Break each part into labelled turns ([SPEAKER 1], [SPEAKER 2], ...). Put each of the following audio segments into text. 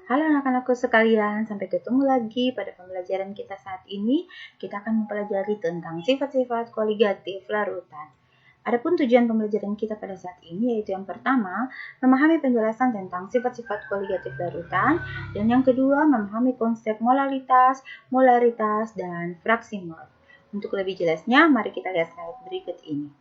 [SPEAKER 1] Halo anak-anakku sekalian, sampai ketemu lagi pada pembelajaran kita saat ini. Kita akan mempelajari tentang sifat-sifat koligatif larutan. Adapun tujuan pembelajaran kita pada saat ini yaitu yang pertama, memahami penjelasan tentang sifat-sifat koligatif larutan, dan yang kedua, memahami konsep molaritas, dan fraksi mol. Untuk lebih jelasnya, mari kita lihat slide berikut ini.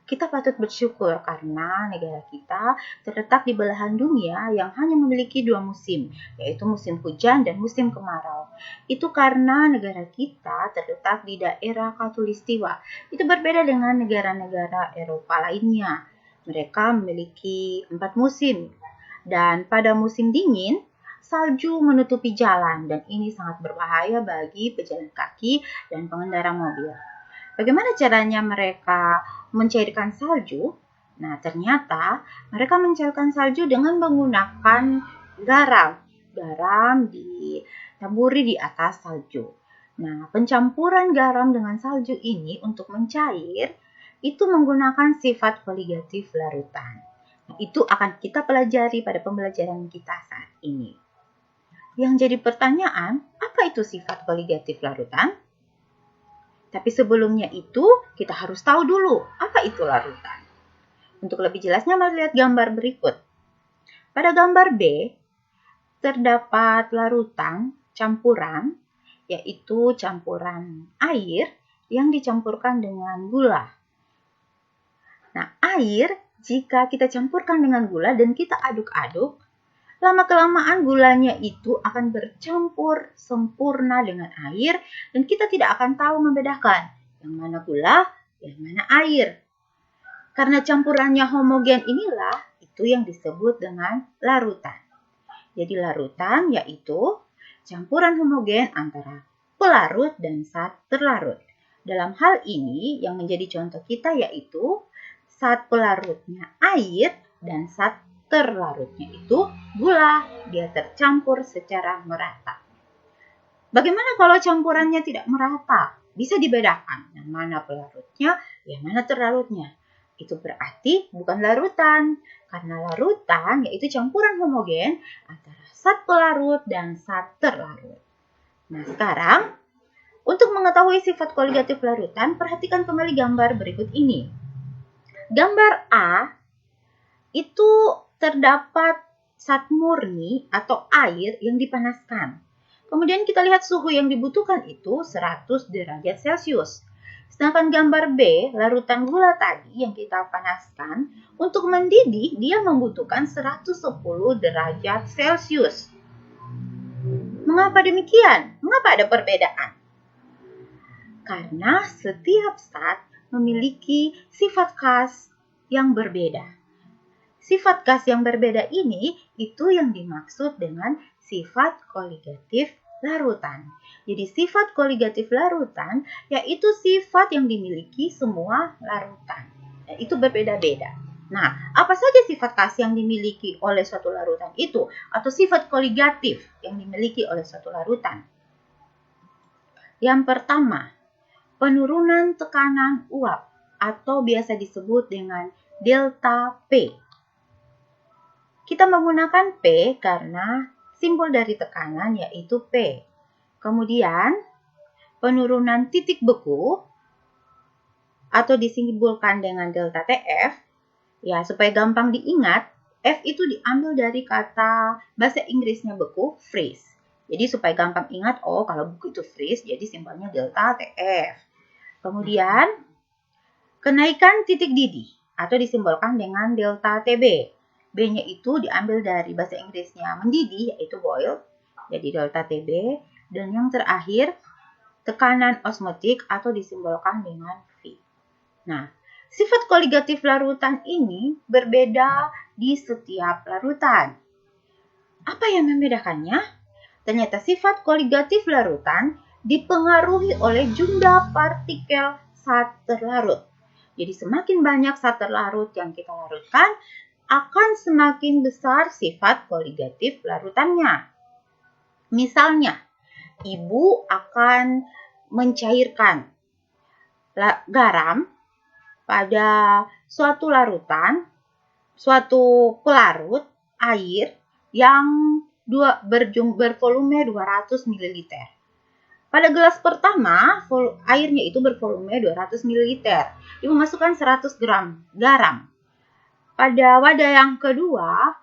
[SPEAKER 1] Kita patut bersyukur karena negara kita terletak di belahan dunia yang hanya memiliki dua musim, yaitu musim hujan dan musim kemarau. Itu karena negara kita terletak di daerah Khatulistiwa. Itu berbeda dengan negara-negara Eropa lainnya. Mereka memiliki 4 musim. Dan pada musim dingin, salju menutupi jalan dan ini sangat berbahaya bagi pejalan kaki dan pengendara mobil. Bagaimana caranya mereka mencairkan salju? Nah, ternyata mereka mencairkan salju dengan menggunakan garam. Garam ditaburi di atas salju. Nah, pencampuran garam dengan salju ini untuk mencair itu menggunakan sifat koligatif larutan. Nah, itu akan kita pelajari pada pembelajaran kita saat ini. Yang jadi pertanyaan, apa itu sifat koligatif larutan? Tapi sebelumnya itu, kita harus tahu dulu apa itu larutan. Untuk lebih jelasnya, mari lihat gambar berikut. Pada gambar B, terdapat larutan campuran, yaitu campuran air yang dicampurkan dengan gula. Nah, air jika kita campurkan dengan gula dan kita aduk-aduk, lama-kelamaan gulanya itu akan bercampur sempurna dengan air dan kita tidak akan tahu membedakan yang mana gula, yang mana air. Karena campurannya homogen inilah itu yang disebut dengan larutan. Jadi larutan yaitu campuran homogen antara pelarut dan zat terlarut. Dalam hal ini yang menjadi contoh kita yaitu zat pelarutnya air dan zat terlarutnya itu gula, dia tercampur secara merata. Bagaimana kalau campurannya tidak merata? Bisa dibedakan yang mana pelarutnya, yang mana terlarutnya. Itu berarti bukan larutan, karena larutan yaitu campuran homogen antara zat pelarut dan zat terlarut. Nah, sekarang untuk mengetahui sifat koligatif larutan, perhatikan kembali gambar berikut ini. Gambar A itu terdapat zat murni atau air yang dipanaskan. Kemudian kita lihat suhu yang dibutuhkan itu 100 derajat Celcius. Sedangkan gambar B, larutan gula tadi yang kita panaskan, untuk mendidih dia membutuhkan 110 derajat Celcius. Mengapa demikian? Mengapa ada perbedaan? Karena setiap zat memiliki sifat khas yang berbeda. Sifat gas yang berbeda ini itu yang dimaksud dengan sifat koligatif larutan. Jadi sifat koligatif larutan yaitu sifat yang dimiliki semua larutan. Dan itu berbeda-beda. Nah, apa saja sifat khas yang dimiliki oleh suatu larutan itu atau sifat koligatif yang dimiliki oleh suatu larutan? Yang pertama, penurunan tekanan uap atau biasa disebut dengan delta P. Kita menggunakan P karena simbol dari tekanan yaitu P. Kemudian, penurunan titik beku atau disimbolkan dengan delta TF. Ya, supaya gampang diingat, F itu diambil dari kata bahasa Inggrisnya beku, freeze. Jadi supaya gampang ingat, oh kalau beku itu freeze, jadi simbolnya delta TF. Kemudian, kenaikan titik didih atau disimbolkan dengan delta TB. B-nya itu diambil dari bahasa Inggrisnya mendidih, yaitu boil, jadi delta TB. Dan yang terakhir, tekanan osmotik atau disimbolkan dengan V. Nah, sifat koligatif larutan ini berbeda di setiap larutan. Apa yang membedakannya? Ternyata sifat koligatif larutan dipengaruhi oleh jumlah partikel zat terlarut. Jadi semakin banyak zat terlarut yang kita larutkan, akan semakin besar sifat koligatif larutannya. Misalnya, ibu akan mencairkan garam pada suatu larutan, suatu pelarut air yang bervolume 200 ml. Pada gelas pertama, airnya itu bervolume 200 ml. Ibu masukkan 100 gram garam. Pada wadah yang kedua,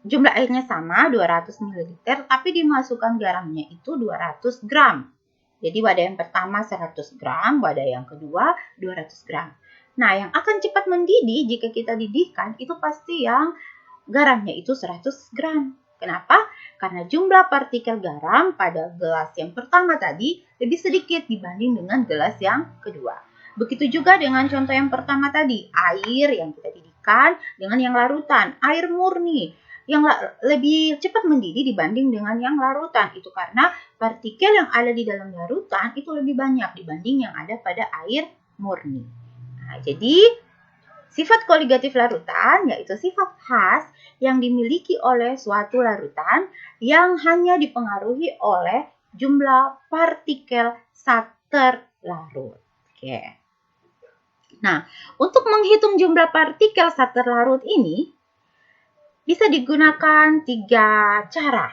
[SPEAKER 1] jumlah airnya sama 200 ml, tapi dimasukkan garamnya itu 200 gram. Jadi wadah yang pertama 100 gram, wadah yang kedua 200 gram. Nah, yang akan cepat mendidih jika kita didihkan itu pasti yang garamnya itu 100 gram. Kenapa? Karena jumlah partikel garam pada gelas yang pertama tadi lebih sedikit dibanding dengan gelas yang kedua. Begitu juga dengan contoh yang pertama tadi, air yang kita didihkan dengan yang larutan, air murni yang lebih cepat mendidih dibanding dengan yang larutan. Itu karena partikel yang ada di dalam larutan itu lebih banyak dibanding yang ada pada air murni. Nah, jadi sifat koligatif larutan yaitu sifat khas yang dimiliki oleh suatu larutan yang hanya dipengaruhi oleh jumlah partikel zat terlarut. Oke. Nah, untuk menghitung jumlah partikel zat terlarut ini bisa digunakan 3 cara.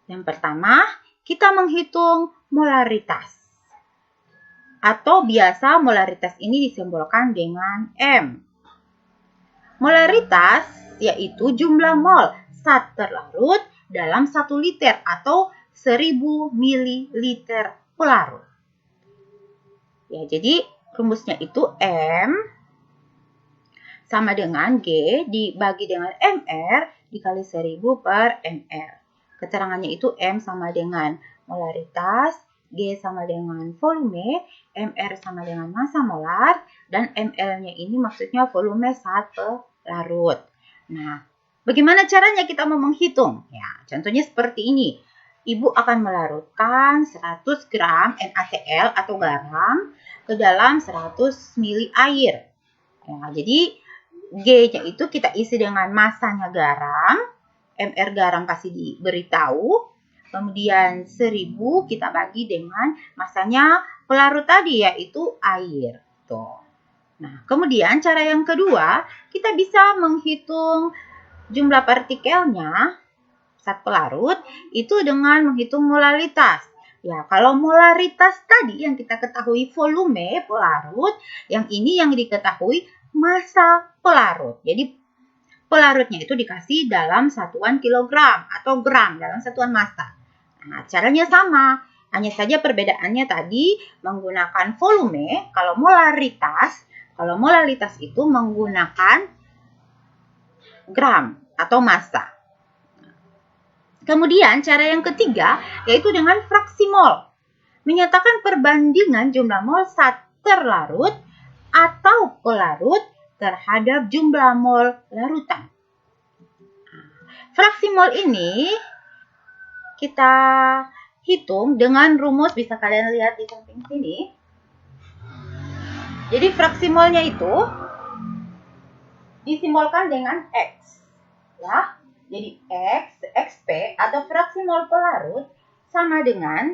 [SPEAKER 1] Yang pertama, kita menghitung molaritas. Atau biasa molaritas ini disimbolkan dengan M. Molaritas yaitu jumlah mol zat terlarut dalam 1 liter atau 1000 ml pelarut. Ya, jadi rumusnya itu M sama dengan G dibagi dengan MR dikali 1000 per MR. Keterangannya itu M sama dengan molaritas, G sama dengan volume, MR sama dengan massa molar, dan ML-nya ini maksudnya volume zat pelarut. Nah, bagaimana caranya kita mau menghitung? Ya, contohnya seperti ini. Ibu akan melarutkan 100 gram NaCl atau garam ke dalam 100 ml air. Ya, jadi G-nya itu kita isi dengan masanya garam, MR garam pasti diberitahu. Kemudian 1000 kita bagi dengan masanya pelarut tadi yaitu air. Tuh. Nah, kemudian cara yang kedua, kita bisa menghitung jumlah partikelnya zat pelarut itu dengan menghitung molaritas. Ya, kalau molaritas tadi yang kita ketahui volume pelarut, yang ini yang diketahui massa pelarut. Jadi pelarutnya itu dikasih dalam satuan kilogram atau gram dalam satuan massa. Nah, caranya sama, hanya saja perbedaannya tadi menggunakan volume. Kalau molaritas itu menggunakan gram atau massa. Kemudian cara yang ketiga yaitu dengan fraksi mol. Menyatakan perbandingan jumlah mol zat terlarut atau pelarut terhadap jumlah mol larutan. Fraksi mol ini kita hitung dengan rumus, bisa kalian lihat di samping sini. Jadi fraksi molnya itu disimbolkan dengan X. Ya. Jadi XP atau fraksi mol pelarut sama dengan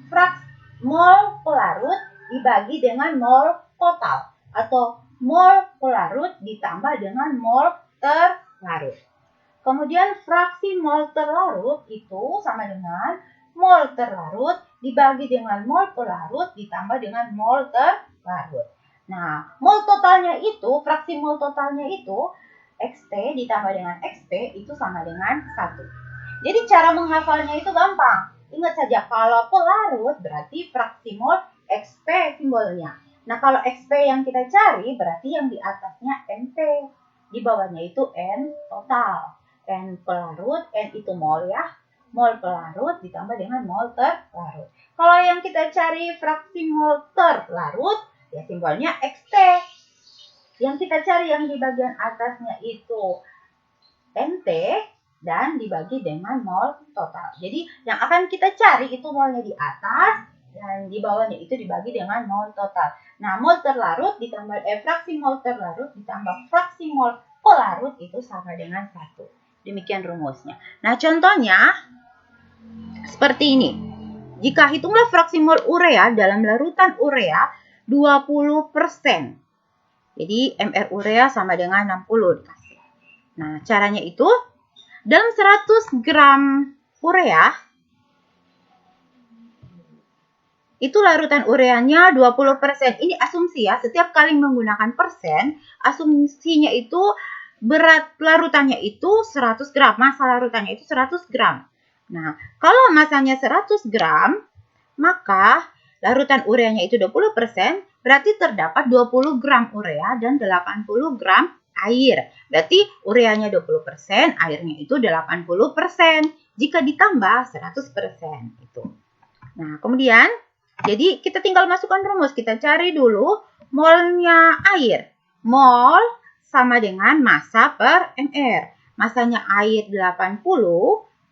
[SPEAKER 1] fraksi mol pelarut dibagi dengan mol total atau mol pelarut ditambah dengan mol terlarut. Kemudian fraksi mol terlarut itu sama dengan mol terlarut dibagi dengan mol pelarut ditambah dengan mol terlarut. Nah, mol totalnya itu, fraksi mol totalnya itu XT ditambah dengan XP itu sama dengan 1. Jadi cara menghafalnya itu gampang. Ingat saja kalau pelarut berarti fraksi mol XP simbolnya. Nah, kalau XP yang kita cari berarti yang di atasnya NP. Di bawahnya itu N total. N pelarut, N itu mol ya. Mol pelarut ditambah dengan mol terlarut. Kalau yang kita cari fraksi mol terlarut, ya simbolnya XT. Yang kita cari yang di bagian atasnya itu NT dan dibagi dengan mol total. Jadi yang akan kita cari itu molnya di atas dan di bawahnya itu dibagi dengan mol total. Nah, mol terlarut ditambah fraksi mol terlarut ditambah fraksi mol pelarut itu sama dengan 1. Demikian rumusnya. Nah, contohnya seperti ini. Jika hitunglah fraksi mol urea dalam larutan urea 20%. Jadi MR urea sama dengan 60 dikasih. Nah, caranya itu dalam 100 gram urea, itu larutan ureanya 20%. Ini asumsi ya, setiap kali menggunakan persen, asumsinya itu berat larutannya itu 100 gram, massa larutannya itu 100 gram. Nah, kalau masanya 100 gram, maka larutan ureanya itu 20%, berarti terdapat 20 gram urea dan 80 gram air. Berarti ureanya 20%, airnya itu 80%. Jika ditambah 100% itu. Nah, kemudian jadi kita tinggal masukkan rumus. Kita cari dulu molnya air. Mol sama dengan massa per mr. Massanya air 80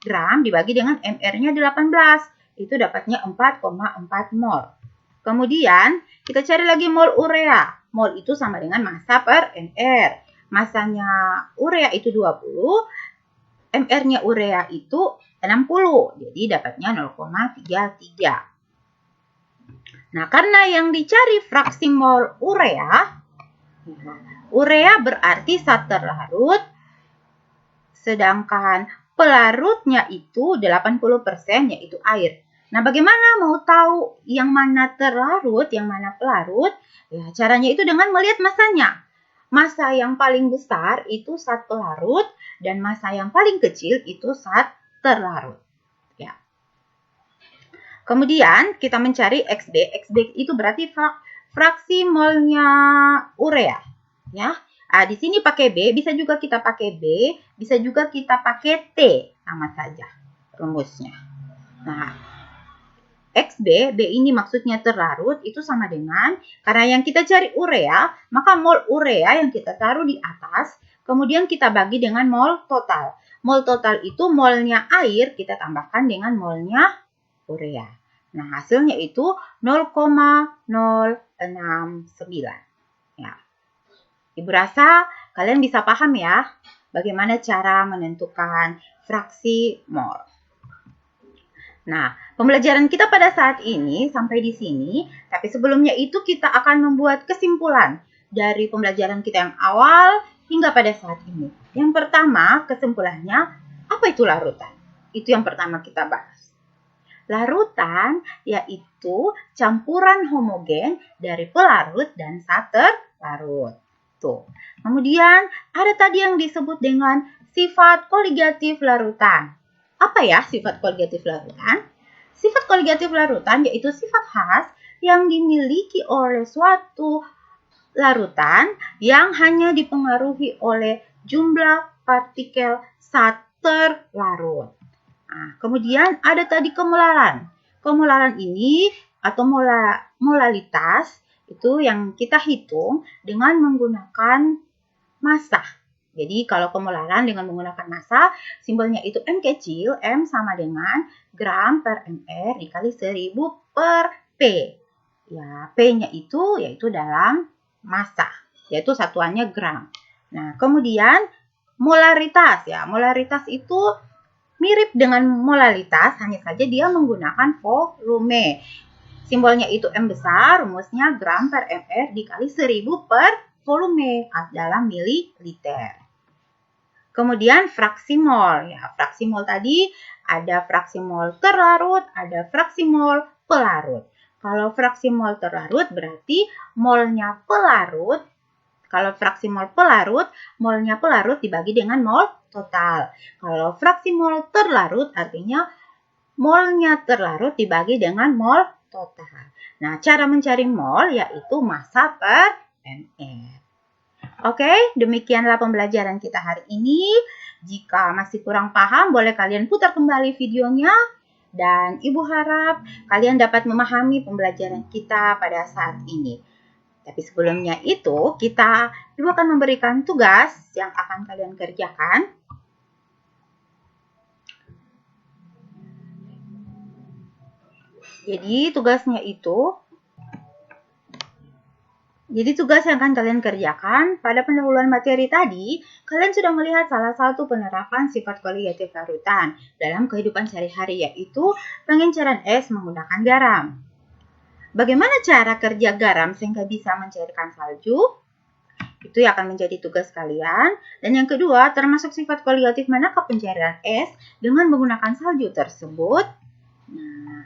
[SPEAKER 1] gram dibagi dengan mr-nya 18. Itu dapatnya 4,4 mol. Kemudian kita cari lagi mol urea. Mol itu sama dengan massa per mr. Massanya urea itu 20, mr-nya urea itu 60. Jadi dapatnya 0,33. Nah, karena yang dicari fraksi mol urea, urea berarti zat terlarut, sedangkan pelarutnya itu 80% yaitu air. Nah, bagaimana mau tahu yang mana terlarut, yang mana pelarut? Ya, caranya itu dengan melihat massanya. Massa yang paling besar itu zat pelarut dan massa yang paling kecil itu zat terlarut. Ya. Kemudian kita mencari XB. XB itu berarti fraksi molnya urea, ya. Nah, di sini pakai B, bisa juga kita pakai B, bisa juga kita pakai T, sama saja rumusnya. Nah, XB, B ini maksudnya terlarut, itu sama dengan, karena yang kita cari urea, maka mol urea yang kita taruh di atas, kemudian kita bagi dengan mol total. Mol total itu molnya air, kita tambahkan dengan molnya urea. Nah, hasilnya itu 0,069. Ya. Ibu rasa kalian bisa paham ya bagaimana cara menentukan fraksi mol. Nah, pembelajaran kita pada saat ini sampai di sini, tapi sebelumnya itu kita akan membuat kesimpulan dari pembelajaran kita yang awal hingga pada saat ini. Yang pertama, kesimpulannya, apa itu larutan? Itu yang pertama kita bahas. Larutan yaitu campuran homogen dari pelarut dan zat terlarut. Tuh. Kemudian ada tadi yang disebut dengan sifat koligatif larutan. Apa ya sifat koligatif larutan? Sifat koligatif larutan yaitu sifat khas yang dimiliki oleh suatu larutan yang hanya dipengaruhi oleh jumlah partikel zat terlarut. Nah, kemudian ada tadi kemolaran. Kemolaran ini atau molalitas itu yang kita hitung dengan menggunakan massa. Jadi kalau kemolaran dengan menggunakan massa, simbolnya itu M kecil, M sama dengan gram per mr dikali 1000 per P. Ya, P-nya itu yaitu dalam massa, yaitu satuannya gram. Nah, kemudian molaritas ya. Molaritas itu mirip dengan molalitas, hanya saja dia menggunakan volume. Simbolnya itu M besar, rumusnya gram per mr dikali 1000 per volume dalam mililiter. Kemudian fraksi mol. Ya, fraksi mol tadi ada fraksi mol terlarut, ada fraksi mol pelarut. Kalau fraksi mol terlarut berarti molnya pelarut. Kalau fraksi mol pelarut, molnya pelarut dibagi dengan mol total. Kalau fraksi mol terlarut artinya molnya terlarut dibagi dengan mol total. Nah, cara mencari mol yaitu massa per mr. Oke, demikianlah pembelajaran kita hari ini. Jika masih kurang paham, boleh kalian putar kembali videonya. Dan Ibu harap kalian dapat memahami pembelajaran kita pada saat ini. Tapi sebelumnya itu, Ibu akan memberikan tugas yang akan kalian kerjakan. Jadi tugas yang akan kalian kerjakan pada pendahuluan materi tadi, kalian sudah melihat salah satu penerapan sifat koligatif larutan dalam kehidupan sehari-hari, yaitu pengenceran es menggunakan garam. Bagaimana cara kerja garam sehingga bisa mencairkan salju? Itu yang akan menjadi tugas kalian. Dan yang kedua, termasuk sifat koligatif manakah pencairan es dengan menggunakan salju tersebut? Nah,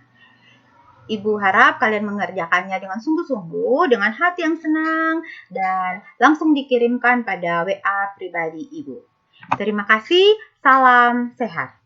[SPEAKER 1] Ibu harap kalian mengerjakannya dengan sungguh-sungguh, dengan hati yang senang, dan langsung dikirimkan pada WA pribadi Ibu. Terima kasih, salam sehat.